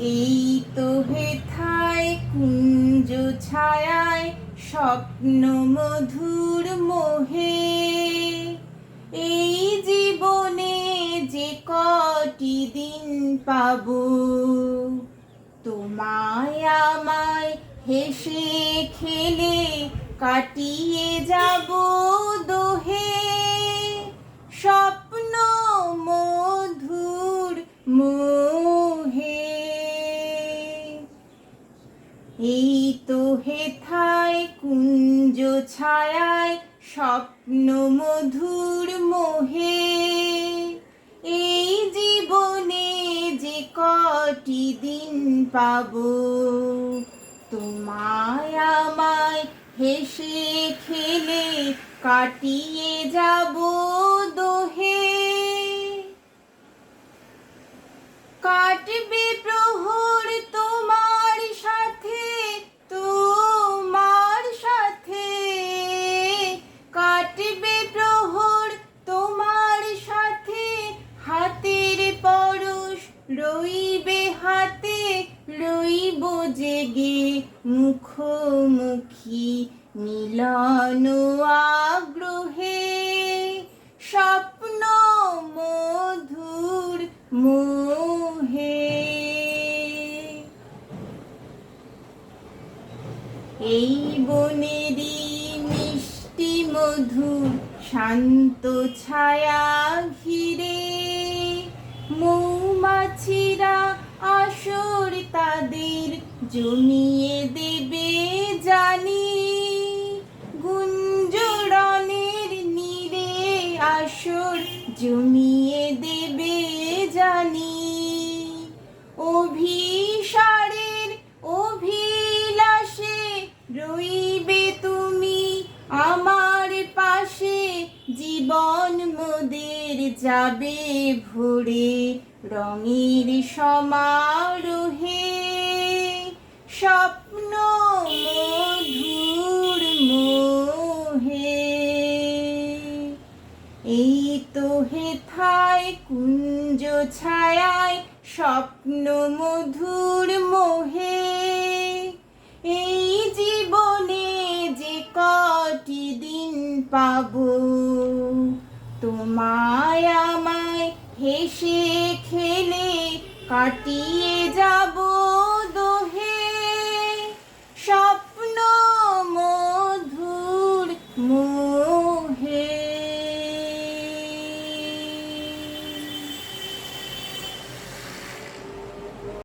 এই তো হেথায় কুঞ্জ ছায়ায় স্বপ্ন মধুর মোহে, এই জীবনে যে কটি দিন পাবো, তোমায় আমায় হেসে খেলে কাটিয়ে যাব দোহে, স্বপ্ন মধুর মোহে। এই তো হেথায় কুঞ্জ ছায়ায় স্বপ্ন মধুর মোহে, এই জীবনে যে কটি দিন পাবো, তোমায় আমায় হেসে খেলে কাটিয়ে যাব দোহে। কাটবে প্রহর তোমার সাথে, তোমার সাথে কাটবে প্রহর তোমার সাথে, হাতের পরশ রইবে হাতে, রইব জেগে মুখোমুখি মিলন আগ্রহে, স্বপ্ন মধুর মোহে। এই বনেরই মিষ্টি মধুর শান্ত ছায়া ঘিরে, মৌমাছিরা আসর তাদের জমিয়ে দেবে জানি, গুঞ্জরণের নীড়ে আসর জমিয়ে দেবে জানি, অভিসারের অভিলাষে রইবে তুমি আমার পাশে, জীবন মোদের যাবে ভরে রঙের সমারোহে, স্বপ্ন মধুর মোহে। এই তো হেথায় কুঞ্জ ছায়ায় স্বপ্ন মধুর মোহে, এই জীবনে যে কটি দিন পাবো, তোমায় আমায় হেসে খেলে কাটিয়ে যাব